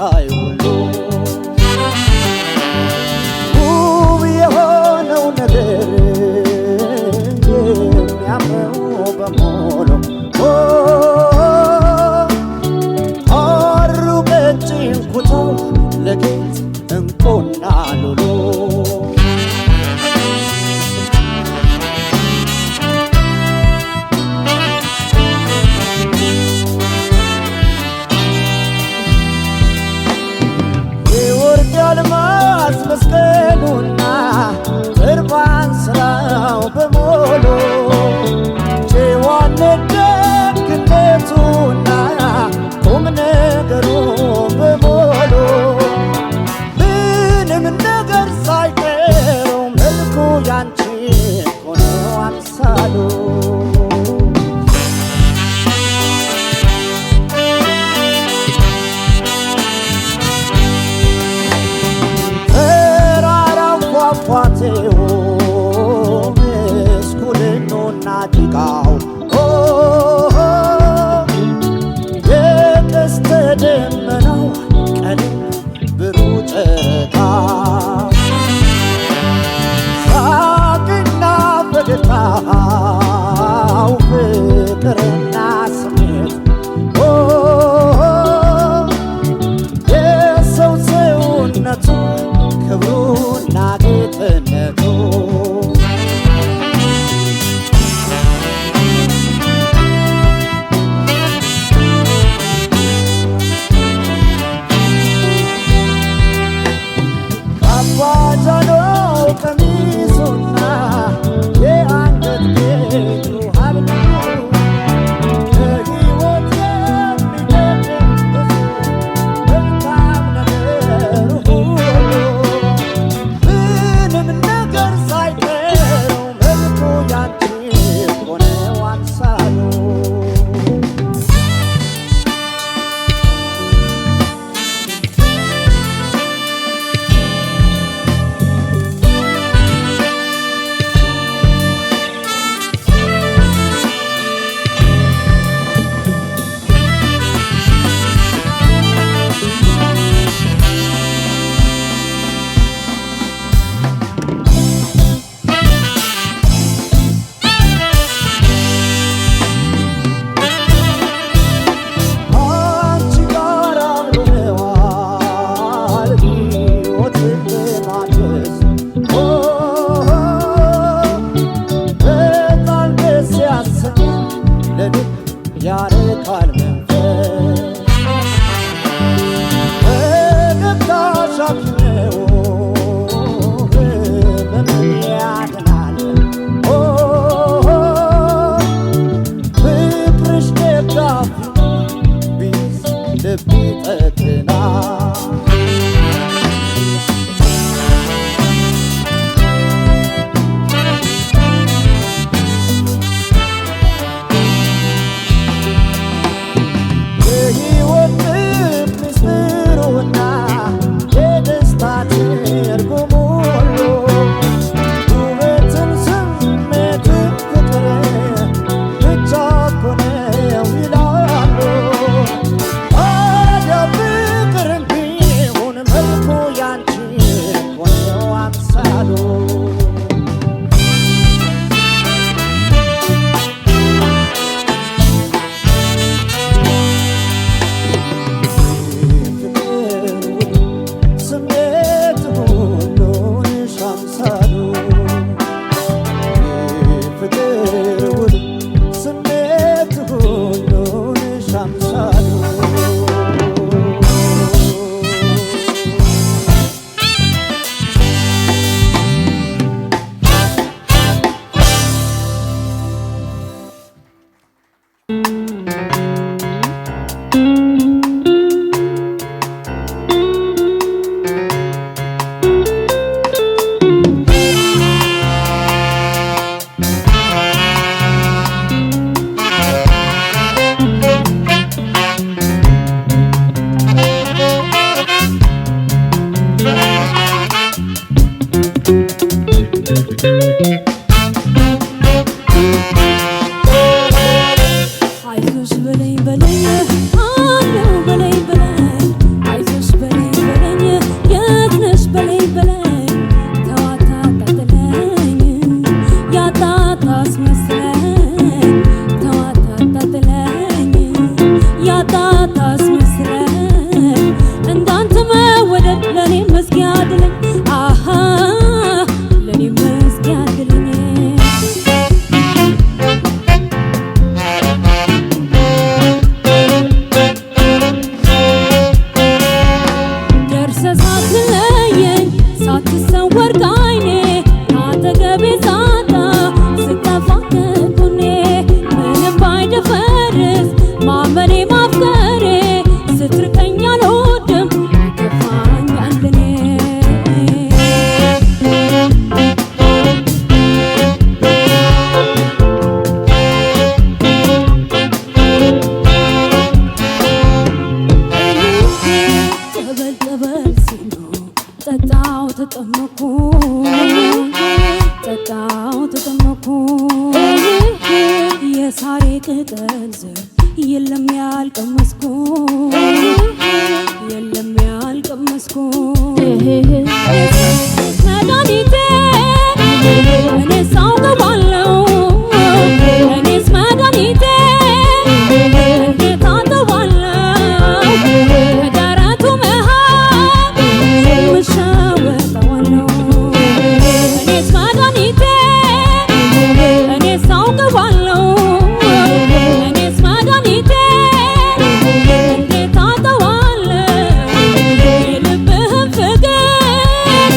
ሲታይ ሁሉ ውብ የሆነው ነገር የሚያምረው በሙሉ ሐሩ ቀጭን ኩታው ለጌጥ እንቁና ሉሉ የአልማዝ መስቀሉና ጥርባን ስራው በሙሉ ጨዋነት ደግነቱና ቁም ነገሩ በሙሉ ምንም ነገር ሳይቀረው መልኩ ያንቺ ሆነው አምሳሉ ፏፏቴው ምስኩልኑና ጭቃው የቀስተ ደመናው ቀለም ብሩህ ጨረቃ ሳቅና ፈገግታው ፍቅርና ስሜት የሰው ሰውነቱ ክብሩና ጌጥነቱ ካባጃኖ ቀሚሱና የአንገት ጌጡ ሀብሉ ለሕይወት የሚደግፍ መልካም ነገር ሁሉ ምንም ነገር ሳይቀረው መልኩ ያንቺ ሆነው አምሳሉ ያረካል መንፈስ ፈገግታሽ አክነው ሕመምን ያድናል ፍቅርሽ ደጋፊ ቢስ ልብ ይጠግናል አይዞሽ በለኝ በለኝ አለው በለኝ በለኝ አይዞሽ ሳትሰወር ከዓይኔ ካጠገቤ ሳጣ ስጠፋ ከጎኔ ምንም ባይደፈርስ ማመኔ ማፍቀሬ ስትርቀኝ አልወድም ይከፋኛል እኔ ጠጣው ተጠመኩ የሳሬ ቅጠል ዘር የለም ያልቀመስኩ መድኃኒቴ እኔስ አውቀዋለሁ እኔስ መድኃኒቴ እንዴት አጠዋለሁ ከደረቱ መሃል እሸወጠዋለሁ እኔስ መድኃኒቴ እኔስ አውቀዋለሁ እኔስ መድኃኒቴ እንዴት አጠዋለሁ የልብህን ፍቅር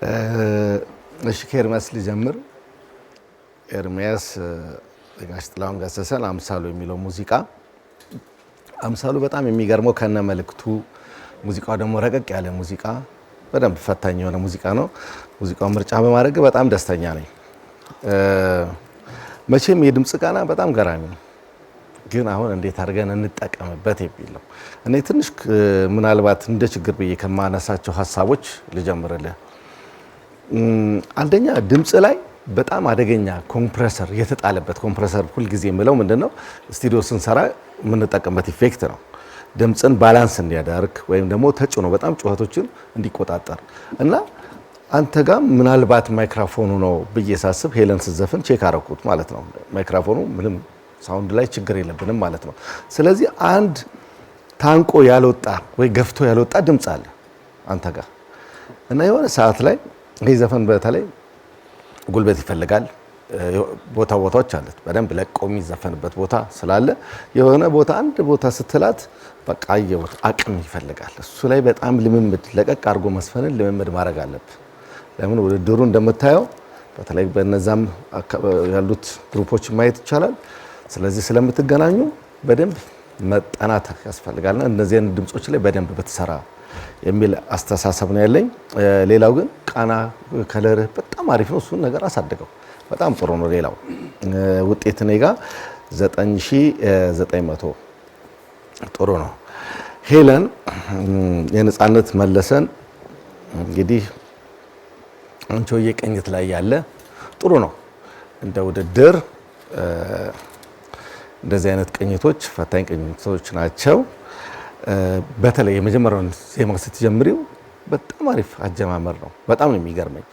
እሺ ከኤርሚያስ ልጀምር። ኤርሚያስ ጋሽ ጥላሁን ገሰሰን አምሳሉ የሚለው ሙዚቃ አምሳሉ በጣም የሚገርመው ከነ መልእክቱ ሙዚቃው ደግሞ ረቀቅ ያለ ሙዚቃ በደንብ ፈታኝ የሆነ ሙዚቃ ነው። ሙዚቃው ምርጫ በማድረግ በጣም ደስተኛ ነኝ። መቼም የድምጽ ቃና በጣም ገራሚ ነው፣ ግን አሁን እንዴት አድርገን እንጠቀምበት የሚለው እኔ ትንሽ ምናልባት እንደ ችግር ብዬ ከማነሳቸው ሀሳቦች ልጀምርልህ። አንደኛ ድምጽ ላይ በጣም አደገኛ ኮምፕረሰር የተጣለበት ኮምፕረሰር ሁልጊዜ የምለው ምንድነው ስቱዲዮ ስንሰራ የምንጠቀምበት ኢፌክት ነው። ድምጽን ባላንስ እንዲያደርግ ወይም ደግሞ ተጭኖ በጣም ጩኸቶችን እንዲቆጣጠር እና አንተ ጋር ምናልባት ማይክሮፎኑ ነው ብዬ ሳስብ ሄለን ስትዘፍን ቼክ አረኩት ማለት ነው። ማይክሮፎኑ ምንም ሳውንድ ላይ ችግር የለብንም ማለት ነው። ስለዚህ አንድ ታንቆ ያልወጣ ወይ ገፍቶ ያልወጣ ድምጽ አለ አንተ ጋር እና የሆነ ሰዓት ላይ ይሄ ዘፈን በተለይ ጉልበት ይፈልጋል። ቦታዎች አሉት በደንብ ለቆ የሚዘፈንበት ቦታ ስላለ የሆነ ቦታ አንድ ቦታ ስትላት በቃ አየሁት አቅም ይፈልጋል። እሱ ላይ በጣም ልምምድ ለቀቅ አድርጎ መስፈንን ልምምድ ማድረግ አለብህ። ለምን ውድድሩ እንደምታየው በተለይ በነዛም ያሉት ግሩፖች ማየት ይቻላል። ስለዚህ ስለምትገናኙ በደንብ መጠናት ያስፈልጋልና እነዚህ ድምጾች ላይ በደንብ ብትሰራ የሚል አስተሳሰብ ነው ያለኝ። ሌላው ግን ቃና ከለር በጣም አሪፍ ነው። እሱን ነገር አሳድገው በጣም ጥሩ ነው። ሌላው ውጤት እኔ ጋር 9900 ጥሩ ነው። ሄለን የነጻነት መለሰን እንግዲህ አንቺሆዬ ቅኝት ላይ ያለ ጥሩ ነው። እንደ ውድድር እንደዚህ አይነት ቅኝቶች ፈታኝ ቅኝቶች ናቸው። በተለይ የመጀመሪያውን ዜማ ስትጀምሪው በጣም አሪፍ አጀማመር ነው። በጣም ነው የሚገርመኝ።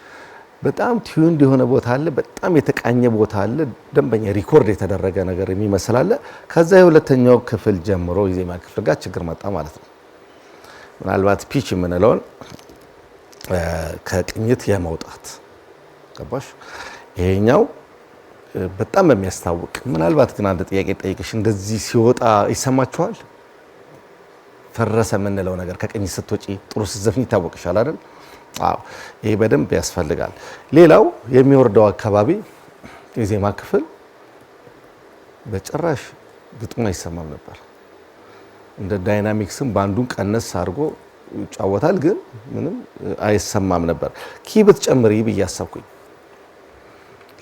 በጣም ቲዩንድ የሆነ ቦታ አለ፣ በጣም የተቃኘ ቦታ አለ፣ ደንበኛ ሪኮርድ የተደረገ ነገር የሚመስል አለ። ከዛ የሁለተኛው ክፍል ጀምሮ የዜማ ክፍል ጋር ችግር መጣ ማለት ነው። ምናልባት ፒች የምንለውን ከቅኝት የመውጣት ገባሽ? ይሄኛው በጣም የሚያስታውቅ ምናልባት ግን አንድ ጥያቄ ጠይቅሽ፣ እንደዚህ ሲወጣ ይሰማችኋል? ፈረሰ የምንለው ነገር ከቅኝት ስትወጪ ጥሩ ስትዘፍኝ ይታወቅሻል አይደል? አዎ፣ ይሄ በደንብ ያስፈልጋል። ሌላው የሚወርደው አካባቢ የዜማ ክፍል በጭራሽ ግጥሙ አይሰማም ነበር። እንደ ዳይናሚክስም ባንዱን ቀነስ አድርጎ ይጫወታል፣ ግን ምንም አይሰማም ነበር። ኪ ብትጨምሪ ብዬ አሰብኩኝ።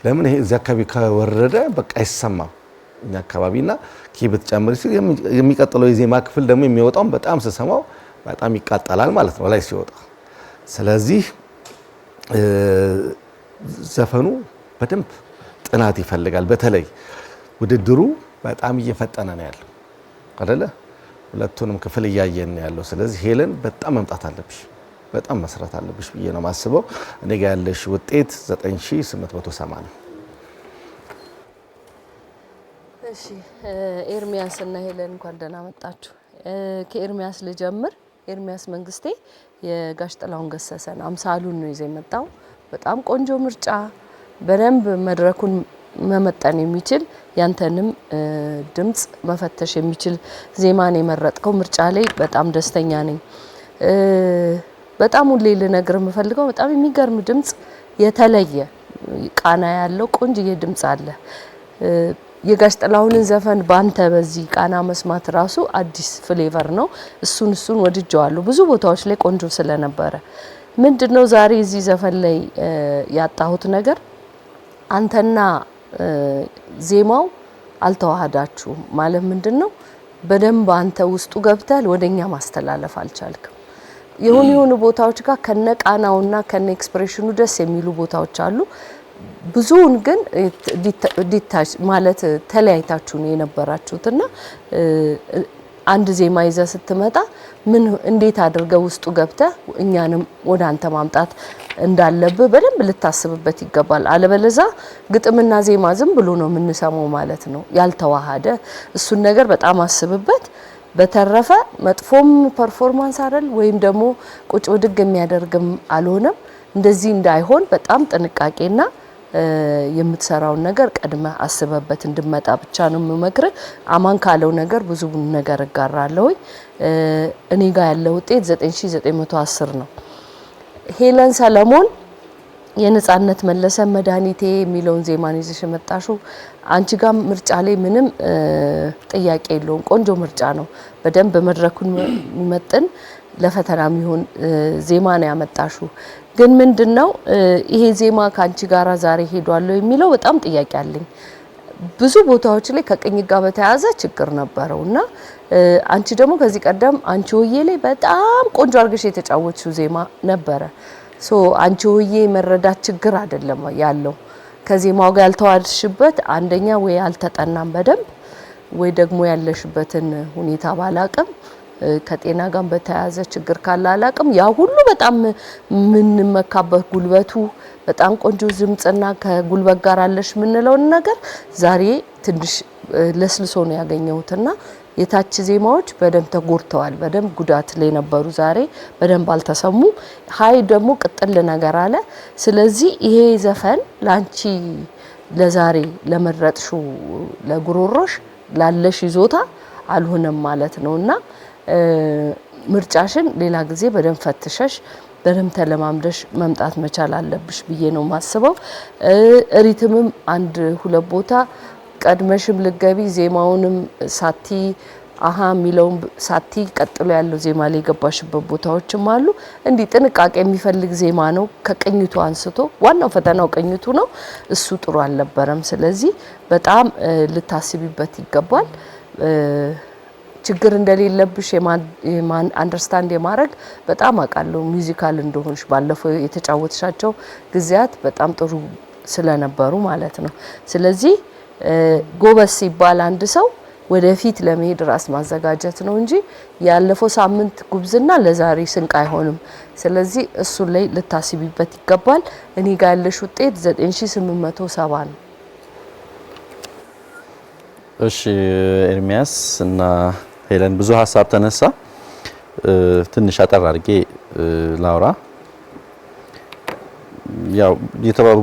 ለምን ይሄ እዚህ አካባቢ ከወረደ በቃ አይሰማም እኛ አካባቢና ኪ ብትጨምሪ ሲል የሚቀጥለው የዜማ ክፍል ደግሞ የሚወጣው በጣም ስሰማው በጣም ይቃጠላል ማለት ነው ላይ ሲወጣ። ስለዚህ ዘፈኑ በደንብ ጥናት ይፈልጋል። በተለይ ውድድሩ በጣም እየፈጠነ ነው ያለው አይደለ? ሁለቱንም ክፍል እያየን ነው ያለው። ስለዚህ ሄለን በጣም መምጣት አለብሽ፣ በጣም መስራት አለብሽ ብዬ ነው የማስበው። እኔ ጋር ያለሽ ውጤት 9880። እሺ ኤርሚያስ እና ሄለን እንኳን ደህና መጣችሁ። ከኤርሚያስ ልጀምር። ኤርሚያስ መንግስቴ የጋሽ ጥላሁን ገሰሰን አምሳሉን ነው ይዘ የመጣው። በጣም ቆንጆ ምርጫ፣ በደንብ መድረኩን መመጠን የሚችል ያንተንም ድምጽ መፈተሽ የሚችል ዜማን የመረጥከው ምርጫ ላይ በጣም ደስተኛ ነኝ። በጣም ሁሌ ልነግር የምፈልገው በጣም የሚገርም ድምጽ፣ የተለየ ቃና ያለው ቆንጆዬ ድምጽ አለ። የጋሽ ጥላሁንን ዘፈን ባንተ በዚህ ቃና መስማት ራሱ አዲስ ፍሌቨር ነው። እሱን ወድጀዋለሁ። ብዙ ቦታዎች ላይ ቆንጆ ስለነበረ ምንድነው ዛሬ እዚህ ዘፈን ላይ ያጣሁት ነገር አንተና ዜማው አልተዋሃዳችሁም። ማለት ምንድነው በደንብ አንተ ውስጡ ገብተህ ወደኛ ማስተላለፍ አልቻልክም። የሆኑ ቦታዎች ጋር ከነቃናውና ከነ ኤክስፕሬሽኑ ደስ የሚሉ ቦታዎች አሉ። ብዙውን ግን ዲታች ማለት ተለያይታችሁ ነው የነበራችሁትና አንድ ዜማ ይዘህ ስትመጣ ምን እንዴት አድርገህ ውስጡ ገብተህ እኛንም ወደ አንተ ማምጣት እንዳለብህ በደንብ ልታስብበት ይገባል። አለበለዚያ ግጥምና ዜማ ዝም ብሎ ነው የምንሰማው ማለት ነው ያልተዋሃደ። እሱን ነገር በጣም አስብበት። በተረፈ መጥፎም ፐርፎርማንስ አይደል ወይም ደግሞ ቁጭ ብድግ የሚያደርግም አልሆነም። እንደዚህ እንዳይሆን በጣም ጥንቃቄና የምትሰራውን ነገር ቀድመ አስበበት እንድመጣ ብቻ ነው የምመክር። አማን ካለው ነገር ብዙ ነገር እጋራለሁ። እኔ ጋር ያለው ውጤት 9910 ነው። ሄለን ሰለሞን የነጻነት መለሰ መድኃኒቴ የሚለውን ዜማን ይዘሽ መጣሽው። አንቺ ጋር ምርጫ ላይ ምንም ጥያቄ የለውም። ቆንጆ ምርጫ ነው። በደንብ መድረኩን የሚመጥን ለፈተና የሚሆን ዜማ ነው ያመጣሽው። ግን ምንድነው ይሄ ዜማ ካንቺ ጋራ ዛሬ ሄዷል የሚለው በጣም ጥያቄ አለኝ። ብዙ ቦታዎች ላይ ከቅኝ ጋር በተያያዘ ችግር ነበረውና አንቺ ደግሞ ከዚህ ቀደም አንቺ ሆዬ ላይ በጣም ቆንጆ አርገሽ የተጫወትሽው ዜማ ነበረ። አንቺ ሆዬ መረዳት ችግር አይደለም ያለው ከዜማው ጋር ያልተዋድሽበት አንደኛ ወይ አልተጠናም በደንብ ወይ ደግሞ ያለሽበትን ሁኔታ ባላቅም ከጤና ጋር በተያያዘ ችግር ካለ አላቅም። ያ ሁሉ በጣም ምን መካበት ጉልበቱ በጣም ቆንጆ ድምጽና ከጉልበት ጋር አለሽ ምንለው ነገር ዛሬ ትንሽ ለስልሶ ነው ያገኘሁትና የታች ዜማዎች በደንብ ተጎርተዋል። በደንብ ጉዳት ላይ ነበሩ። ዛሬ በደንብ አልተሰሙ። ሃይ ደግሞ ቅጥል ነገር አለ። ስለዚህ ይሄ ዘፈን ላንቺ ለዛሬ ለመረጥሽው ለጉሮሮሽ ላለሽ ይዞታ አልሆነም ማለት ነውና ምርጫሽን ሌላ ጊዜ በደንብ ፈትሸሽ በደንብ ተለማምደሽ መምጣት መቻል አለብሽ ብዬ ነው ማስበው። ሪትምም አንድ ሁለት ቦታ ቀድመሽም ልገቢ ዜማውንም ሳቲ አሃ ሚለውን ሳቲ ቀጥሎ ያለው ዜማ ላይ ገባሽበት ቦታዎችም አሉ። እንዲህ ጥንቃቄ የሚፈልግ ዜማ ነው። ከቅኝቱ አንስቶ ዋናው ፈተናው ቅኝቱ ነው። እሱ ጥሩ አልነበረም። ስለዚህ በጣም ልታስቢበት ይገባል። ችግር እንደሌለብሽ አንደርስታንድ የማድረግ በጣም አውቃለሁ። ሚውዚካል እንደሆንሽ ባለፈው የተጫወትሻቸው ጊዜያት በጣም ጥሩ ስለነበሩ ማለት ነው። ስለዚህ ጎበስ ሲባል አንድ ሰው ወደፊት ለመሄድ ራስ ማዘጋጀት ነው እንጂ ያለፈው ሳምንት ጉብዝና ለዛሬ ስንቅ አይሆንም። ስለዚህ እሱ ላይ ልታስቢበት ይገባል። እኔ ጋር ያለሽ ውጤት 9870 ነው። እሺ ኤርሚያስ እና ሄለን ብዙ ሀሳብ ተነሳ። ትንሽ አጠር አድርጌ ላውራ። ያው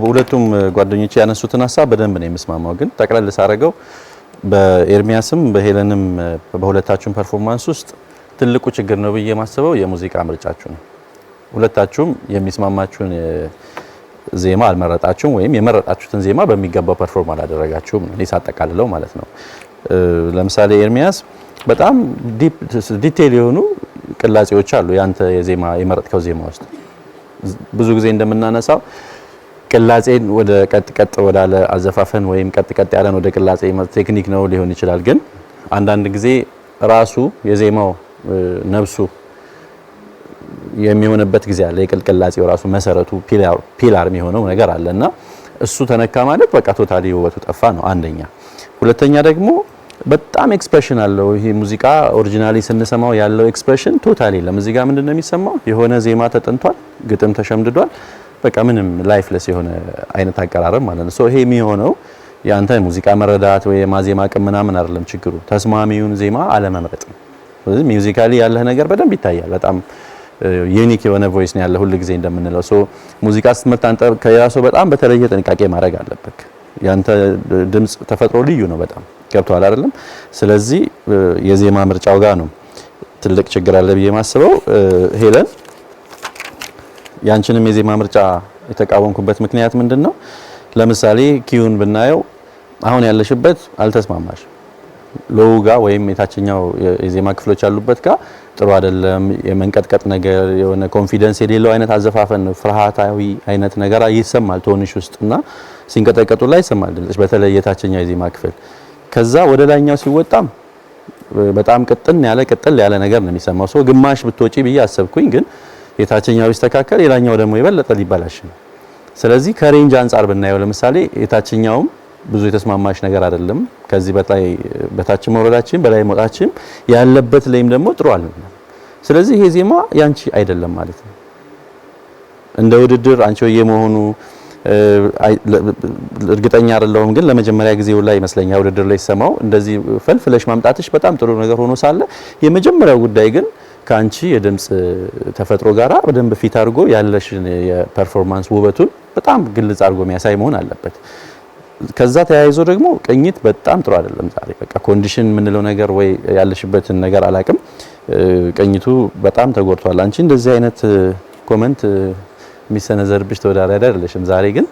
ሁለቱም ጓደኞቼ ያነሱትን ሀሳብ በደንብ ነው የምስማማው። ግን ጠቅለል ሳረገው በኤርሚያስም በሄለንም በሁለታችሁም ፐርፎርማንስ ውስጥ ትልቁ ችግር ነው ብዬ ማስበው የሙዚቃ ምርጫችሁ ነው። ሁለታችሁም የሚስማማችሁን ዜማ አልመረጣችሁም ወይም የመረጣችሁትን ዜማ በሚገባው ፐርፎርም አላደረጋችሁም ነው ሳጠቃልለው ማለት ነው። ለምሳሌ ኤርሚያስ በጣም ዲቴል የሆኑ ቅላጼዎች አሉ ያንተ የዜማ የመረጥከው ዜማ ውስጥ። ብዙ ጊዜ እንደምናነሳው ቅላጼን ወደ ቀጥ ወዳለ አዘፋፈን ወይም ቀጥ ያለን ወደ ቅላጼ ቴክኒክ ነው ሊሆን ይችላል። ግን አንዳንድ ጊዜ ራሱ የዜማው ነብሱ የሚሆንበት ጊዜ አለ። የቅላጼው ራሱ መሰረቱ ፒላር የሚሆነው ነገር አለና እሱ ተነካ ማለት በቃ ቶታሊ ውበቱ ጠፋ ነው አንደኛ። ሁለተኛ ደግሞ በጣም ኤክስፕሬሽን አለው ይሄ ሙዚቃ ኦሪጂናሊ ስንሰማው ያለው ኤክስፕሬሽን ቶታሊ ለሙዚቃ ምንድነው የሚሰማው? የሆነ ዜማ ተጠንቷል፣ ግጥም ተሸምድዷል፣ በቃ ምንም ላይፍለስ የሆነ አይነት አቀራረብ ማለት ነው። ይሄ የሚሆነው ያንተ ሙዚቃ መረዳት ወይ የማዜማ አቅም ምናምን አይደለም ችግሩ፣ ተስማሚውን ዜማ አለመምረጥ ነው። ስለዚህ ሚውዚካሊ ያለህ ነገር በደንብ ይታያል። በጣም ዩኒክ የሆነ ቮይስ ነው ያለው ሁሉ ጊዜ እንደምንለው። ሙዚቃ ስትመርጥ አንተ ከራሱ በጣም በተለየ ጥንቃቄ ማድረግ አለበት። ያንተ ድምጽ ተፈጥሮ ልዩ ነው በጣም ገብቷል አይደለም? ስለዚህ የዜማ ምርጫው ጋር ነው ትልቅ ችግር አለ ብዬ ማስበው። ሄለን ያንቺንም የዜማ ምርጫ የተቃወምኩበት ምክንያት ምንድነው? ለምሳሌ ኪዩን ብናየው አሁን ያለሽበት አልተስማማሽ። ሎው ጋር ወይም የታችኛው የዜማ ክፍሎች ያሉበት ጋር ጥሩ አይደለም። የመንቀጥቀጥ ነገር የሆነ ኮንፊደንስ የሌለው አይነት አዘፋፈን ፍርሃታዊ አይነት ነገር ይሰማል ቶንሽ ውስጥና ሲንቀጠቀጡ ላይ ይሰማል ድምጽሽ በተለይ የታችኛው የዜማ ክፍል። ከዛ ወደ ላይኛው ሲወጣም በጣም ቅጥል ያለ ነገር ነው የሚሰማው። ግማሽ ብትወጪ ብዬ አሰብኩኝ፣ ግን የታችኛው ይስተካከል የላኛው ደግሞ ይበለጥ ሊባላሽ ነው። ስለዚህ ከሬንጅ አንፃር ብናየው ለምሳሌ የታችኛውም ብዙ የተስማማሽ ነገር አይደለም። ከዚህ በታች መውረዳችን በላይ መውጣችን ያለበት ላይም ደግሞ ጥሩ አይደለም። ስለዚህ ይሄ ዜማ ያንቺ አይደለም ማለት ነው። እንደ ውድድር አንቺ የመሆኑ እርግጠኛ አይደለሁም፣ ግን ለመጀመሪያ ጊዜው ላይ ይመስለኛል ውድድር ላይ ሰማው እንደዚህ ፈልፍለሽ ማምጣትሽ በጣም ጥሩ ነገር ሆኖ ሳለ የመጀመሪያው ጉዳይ ግን ካንቺ የድምጽ ተፈጥሮ ጋራ በደንብ ፊት አድርጎ ያለሽን የፐርፎርማንስ ውበቱን በጣም ግልጽ አድርጎ የሚያሳይ መሆን አለበት። ከዛ ተያይዞ ደግሞ ቅኝት በጣም ጥሩ አይደለም ዛሬ። በቃ ኮንዲሽን የምንለው ነገር ወይ ያለሽበትን ነገር አላቅም፣ ቅኝቱ በጣም ተጎድቷል። አንቺ እንደዚህ አይነት ኮመንት የሚሰነዘርብሽ ተወዳዳሪ አይደለሽም። ዛሬ ግን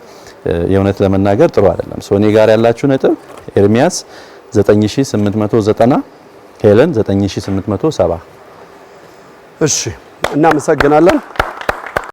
የእውነት ለመናገር ጥሩ አይደለም። ሶ እኔ ጋር ያላችሁ ነጥብ ኤርሚያስ 9890፣ ሄለን 9870። እሺ እናመሰግናለን።